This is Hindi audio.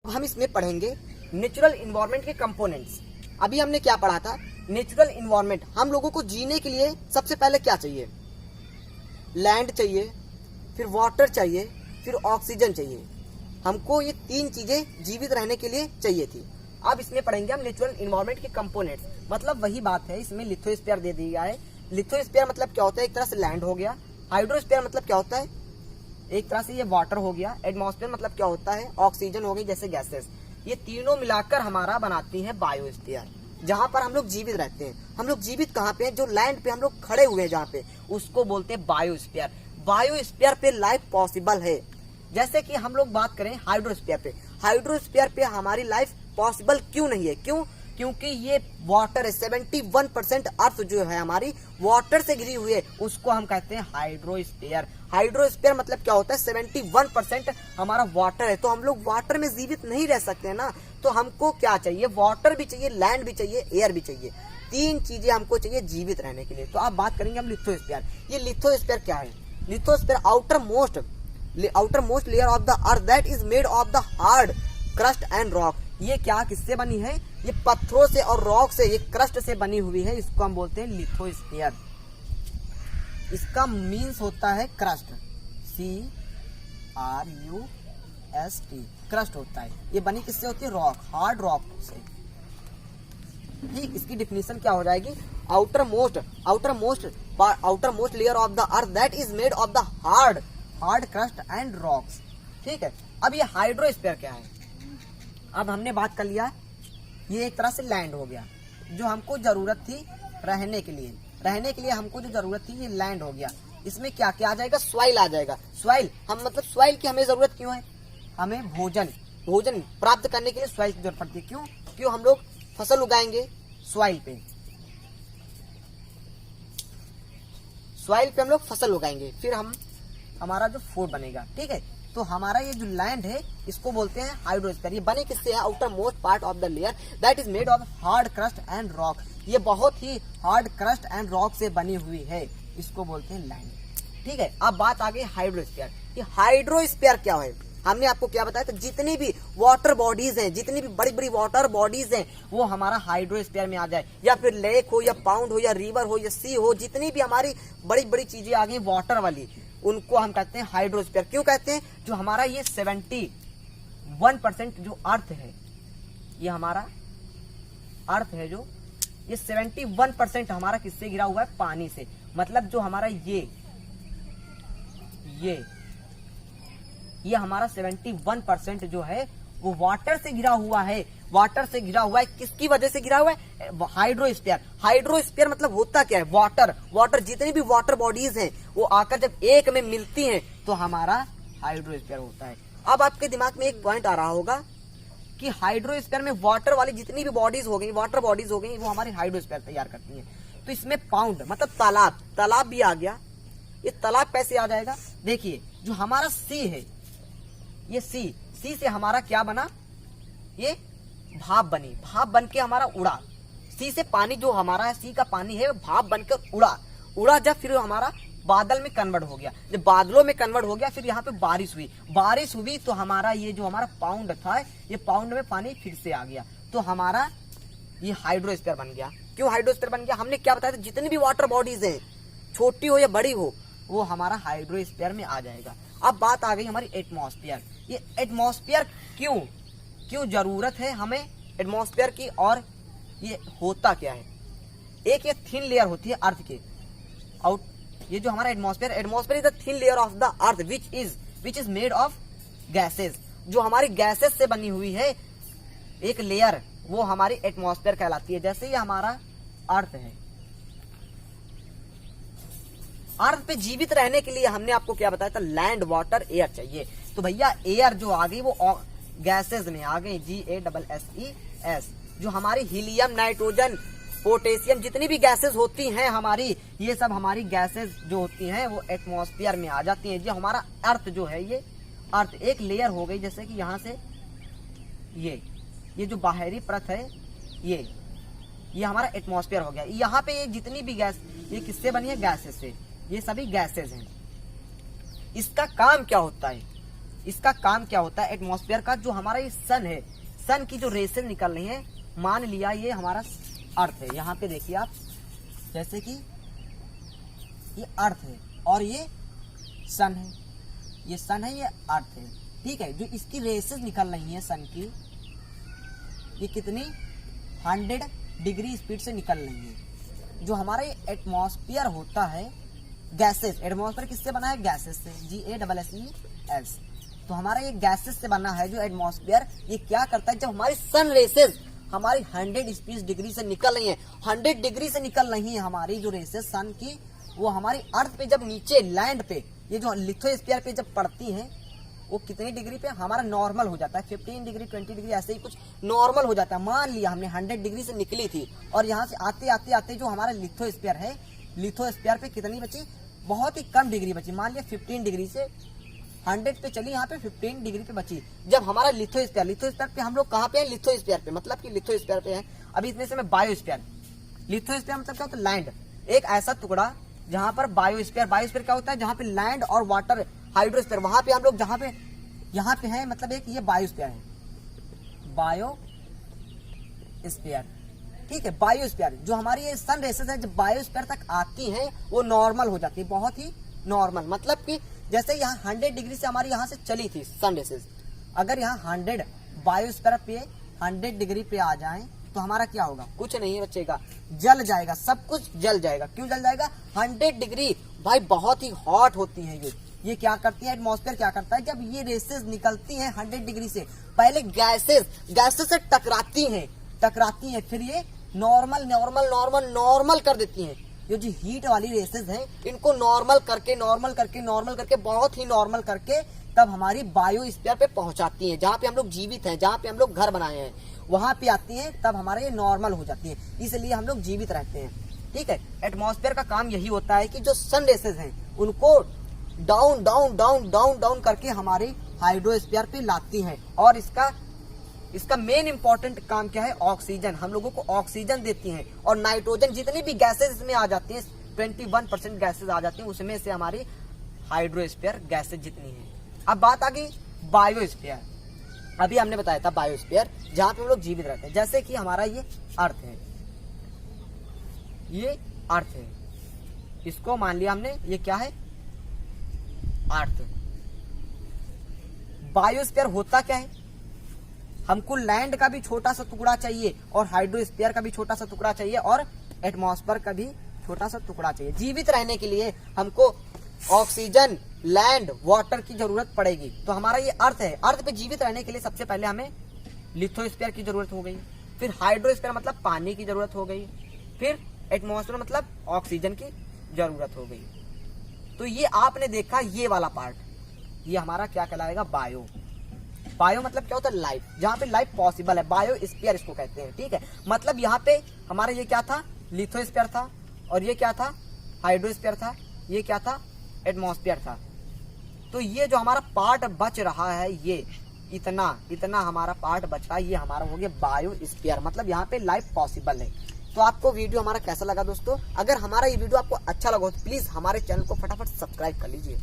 हम इसमें पढ़ेंगे नेचुरल इन्वायरमेंट के कंपोनेंट्स। अभी हमने क्या पढ़ा था? नेचुरल इन्वायरमेंट, हम लोगों को जीने के लिए सबसे पहले क्या चाहिए? लैंड चाहिए, फिर वाटर चाहिए, फिर ऑक्सीजन चाहिए। हमको ये तीन चीजें जीवित रहने के लिए चाहिए थी। अब इसमें पढ़ेंगे हम नेचुरल इन्वायरमेंट के कंपोनेंट्स। मतलब वही बात है, इसमें लिथोस्फीयर दे दिया है। लिथोस्फीयर मतलब क्या होता है? एक तरह से लैंड हो गया। हाइड्रोस्फीयर मतलब क्या होता है? एक तरह से ये वाटर हो गया। एटमॉस्फेयर मतलब क्या होता है? ऑक्सीजन हो गई, जैसे गैसेस। ये तीनों मिलाकर हमारा बनाती है बायोस्फीयर, जहां पर हम लोग जीवित रहते हैं। हम लोग जीवित कहाँ पे हैं? जो लैंड पे हम लोग खड़े हुए हैं जहाँ पे, उसको बोलते हैं बायोस्फीयर। बायोस्फीयर पे लाइफ पॉसिबल है। जैसे कि हम लोग बात करें हाइड्रोस्फीयर पे, हाइड्रोस्फीयर पे हमारी लाइफ पॉसिबल क्यों नहीं है? क्यों? क्योंकि ये वाटर है। 71% अर्थ जो है हमारी वाटर से घिरी हुई है, उसको हम कहते हैं हाइड्रोस्फीयर। हाइड्रोस्फीयर मतलब क्या होता है? 71% हमारा वाटर है। तो हम लोग वाटर में जीवित नहीं रह सकते हैं ना। तो हमको क्या चाहिए? वाटर भी चाहिए, लैंड भी चाहिए, एयर भी चाहिए। तीन चीजें हमको चाहिए जीवित रहने के लिए। तो आप बात करेंगे हम लिथोस्फीयर। ये लिथोस्फीयर क्या है? Lithosphere outer most layer of the earth that is made of the hard crust and rock. ये क्या किससे बनी है? ये पत्थरों से और रॉक से, ये क्रस्ट से बनी हुई है। इसको हम बोलते हैं लिथोस्फीयर। इसका मीन्स होता है क्रस्ट, CRUST, क्रस्ट होता है। ये बनी किससे होती है? रॉक, हार्ड रॉक से। ठीक, इसकी डिफिनेशन क्या हो जाएगी? Outer most layer of the earth that is made of the hard crust and rocks. ठीक है। अब ये हाइड्रोस्फीयर क्या है? अब हमने बात कर लिया, ये एक तरह से लैंड हो गया। जो हमको जरूरत थी रहने के लिए हमको जो जरूरत थी, ये लैंड हो गया। इसमें क्या क्या आ जाएगा? सॉइल आ जाएगा। सॉइल सॉइल की हमें जरूरत क्यों है? हमें भोजन प्राप्त करने के लिए सॉइल की जरूरत पड़ती है। क्यों हम लोग फसल उगाएंगे सॉइल पे हम लोग फसल उगाएंगे, फिर हमारा जो फूड बनेगा। ठीक है। तो हमारा ये जो लैंड है, इसको बोलते हैं हाइड्रोस्फीयर। ये बने किससे है? Outer most part of the layer that is made of hard crust and rock. ये बहुत ही हार्ड क्रस्ट एंड रॉक से बनी हुई है, इसको बोलते हैं लैंड। ठीक है। अब बात आ गई हाइड्रोस्फीयर। ये हाइड्रोस्फीयर क्या है? हमने आपको क्या बताया था? जितनी भी वाटर बॉडीज हैं, जितनी भी बड़ी बड़ी वाटर बॉडीज हैं, वो हमारा हाइड्रोस्फीयर में आ जाए। या फिर लेक हो, या पाउंड हो, या रिवर हो, या सी हो, जितनी भी हमारी बड़ी बड़ी चीजें आ गई वाटर वाली, उनको हम कहते हैं हाइड्रोस्फीयर। क्यों कहते हैं? जो हमारा ये 71% जो अर्थ है, ये हमारा अर्थ है, जो ये 71% हमारा किससे घिरा हुआ है? पानी से। मतलब जो हमारा ये हमारा 71% जो है वो वाटर से घिरा हुआ है। वाटर से घिरा हुआ है। किसकी वजह से घिरा हुआ है? हाइड्रोस्फीयर मतलब होता क्या है? वाटर जितनी भी वाटर बॉडीज हैं, वो आकर जब एक में मिलती हैं, तो हमारा हाइड्रोस्फीयर होता है। अब आपके दिमाग में एक पॉइंट आ रहा होगा कि हाइड्रोस्फीयर में वाटर वाली जितनी भी बॉडीज हो गई, वाटर बॉडीज हो गई, वो हमारी हाइड्रोस्फीयर तैयार करती हैं। तो इसमें पाउंड मतलब तालाब भी आ गया। ये तालाब कैसे आ जाएगा? देखिए, जो हमारा सी है, ये सी से हमारा क्या बना? ये भाप बनी। भाप बन के हमारा उड़ा। सी से पानी जो हमारा है, सी का पानी है, भाप बनकर उड़ा जब फिर हमारा बादल में कन्वर्ट हो गया। जब बादलों में कन्वर्ट हो गया, फिर यहाँ पे बारिश हुई तो हमारा ये जो हमारा पाउंड था, ये पाउंड में पानी फिर से आ गया, तो हमारा ये हाइड्रोस्फीयर बन गया। क्यों हाइड्रोस्फीयर बन गया? हमने क्या बताया था? जितनी भी वाटर बॉडीज है, छोटी हो या बड़ी हो, वो हमारा हाइड्रोस्फीयर में आ जाएगा। अब बात आ गई हमारी एटमॉस्फेयर। ये एटमॉस्फेयर क्यों जरूरत है हमें एटमॉस्फेयर की, और ये होता क्या है? एक ये थिन लेयर होती है अर्थ के ये जो हमारा atmosphere is the thin layer of the earth which is made of gases. जो हमारी गैसेस से बनी हुई है एक लेयर, वो हमारी एटमॉस्फेयर कहलाती है। जैसे ये हमारा अर्थ है, अर्थ पे जीवित रहने के लिए हमने आपको क्या बताया था? लैंड, वाटर, एयर चाहिए। तो भैया एयर जो आ गई वो गैसेस में आ गई, GASES। जो हमारी हीलियम, नाइट्रोजन, पोटेशियम, जितनी भी गैसेस होती हैं हमारी, ये सब हमारी गैसेस जो होती हैं वो एटमॉस्फेयर में आ जाती हैं। जो हमारा अर्थ जो है, ये अर्थ एक लेयर हो गई। जैसे कि यहाँ से ये जो बाहरी परत है, ये हमारा एटमॉस्फेयर हो गया। यहाँ पे ये जितनी भी गैस, ये किससे बनी है? गैसेस से। ये सभी गैसेस हैं। इसका काम क्या होता है? इसका काम क्या होता है, एटमॉस्फेयर का जो हमारा ये सन है, सन की जो रेसेस निकल रही है, मान लिया ये हमारा अर्थ है, यहाँ पे देखिए आप, जैसे कि ये अर्थ है और ये सन है, ये सन है, ये अर्थ है, ठीक है। जो इसकी रेसेस निकल रही है सन की, ये कितनी 100 डिग्री स्पीड से निकल रही है। जो हमारा ये एटमॉस्फेयर होता है, गैसेस, एटमॉस्फेयर किससे बना है, गैसेस से, GASES। तो हमारा ये गैसेस से बना है जो एटमॉस्फेयर, ये क्या करता है, जब हमारी सन रेसेस हमारी 100 डिग्री से निकल रही है, 100 डिग्री से निकल रही है हमारी जो रेसेस सन की, वो हमारी अर्थ पे जब नीचे लैंड पे, ये जो लिथोस्फीयर पे जब पड़ती हैं, वो कितनी डिग्री पे हमारा नॉर्मल हो जाता है, 15 डिग्री 20 डिग्री ऐसे ही कुछ नॉर्मल हो जाता है। मान लिया हमने 100 डिग्री से निकली थी और यहाँ से आते आते आते जो हमारा लिथोस्फीयर है, लिथोस्फीयर पे कितनी बची, बहुत ही कम डिग्री बची। मान लिया 15 डिग्री से 100 पे चली, यहाँ पे 15 डिग्री पे बची। जब हमारा लिथोस्फीयर पे हम लोग कहाँ पे है, लिथोस्फीयर पे, मतलब कि लिथोस्फीयर पे है। अभी इतने से मैं बायोस्फीयर, लिथोस्फीयर मतलब क्या होता है, लैंड, एक ऐसा टुकड़ा जहां पर बायोस्फीयर क्या होता है, जहां पे लैंड और वाटर, हाइड्रोस्फीयर, वहां पे हम लोग जहां पे यहाँ पे है, मतलब एक ये बायोस्फीयर है, बायोस्फीयर, ठीक है। बायोस्फीयर जो हमारी ये सन रेसेस है, जब बायोस्फीयर तक आती हैं, वो नॉर्मल हो जाती है, बहुत ही नॉर्मल। मतलब कि जैसे यहाँ 100 डिग्री से हमारी यहाँ से चली थी सन रेसेस, अगर यहाँ 100 बायोस्फीयर पे 100 डिग्री पे आ जाएं तो हमारा क्या होगा, कुछ नहीं बचेगा, जल जाएगा, सब कुछ जल जाएगा। क्यों जल जाएगा, 100 डिग्री भाई बहुत ही हॉट होती है ये क्या करती है, एटमॉस्फेयर क्या करता है, जब ये रेसेस निकलती हैं 100 डिग्री से, पहले गैसेस से टकराती हैं, फिर ये नॉर्मल कर देती हैं। ये जो हीट वाली रेसेस हैं, इनको नॉर्मल करके बहुत ही नॉर्मल करके तब हमारी बायोस्फीयर पे पहुंचाती हैं, जहाँ पे हम लोग जीवित हैं, जहाँ पे हम लोग घर बनाए हैं, वहां पे आती हैं, तब हमारे ये नॉर्मल हो जाती है, इसलिए हम लोग जीवित रहते हैं, ठीक है। एटमॉस्फेयर का काम यही होता है कि जो सन रेसेस हैं उनको डाउन करके हमारे हाइड्रोस्फीयर पे लाती हैं। और इसका मेन इंपॉर्टेंट काम क्या है, ऑक्सीजन, हम लोगों को ऑक्सीजन देती हैं, और नाइट्रोजन, जितनी भी गैसेस इसमें आ जाती हैं, 21% गैसेस आ जाती हैं, उसमें से हमारी हाइड्रोस्फीयर गैसेस जितनी है। अब बात आ गई बायोस्फीयर, अभी हमने बताया था बायोस्फीयर, जहां पे हम लोग जीवित रहते हैं। जैसे कि हमारा ये अर्थ है, ये अर्थ है, इसको मान लिया हमने, ये क्या है, अर्थ। बायोस्फीयर होता क्या है, हमको लैंड का भी छोटा सा टुकड़ा चाहिए, और हाइड्रोस्फीयर का भी छोटा सा टुकड़ा चाहिए, और एटमॉस्फेयर का भी छोटा सा टुकड़ा चाहिए। जीवित रहने के लिए हमको ऑक्सीजन, लैंड, वाटर की जरूरत पड़ेगी। तो हमारा ये अर्थ है, अर्थ पे जीवित रहने के लिए सबसे पहले हमें लिथोस्फीयर की जरूरत हो गई, फिर हाइड्रोस्फीयर मतलब पानी की जरूरत हो गई, फिर एटमॉस्फेयर मतलब ऑक्सीजन की जरूरत हो गई। तो ये आपने देखा ये वाला पार्ट, ये हमारा क्या कहलाएगा, बायो मतलब क्या होता है, लाइफ, जहां पे लाइफ पॉसिबल है, बायोस्फीयर इसको कहते हैं, ठीक है। मतलब यहाँ पे हमारा ये क्या था, लिथोस्फीयर था, और ये क्या था, हाइड्रोस्फीयर था, ये क्या था, एटमॉस्फेयर था। तो ये जो हमारा पार्ट बच रहा है, ये इतना हमारा पार्ट बचा, ये हमारा हो गया बायोस्फीयर, मतलब यहाँ पे लाइफ पॉसिबल है। तो आपको वीडियो हमारा कैसा लगा दोस्तों, अगर हमारा ये वीडियो आपको अच्छा लगा तो प्लीज हमारे चैनल को फटाफट सब्सक्राइब कर लीजिए।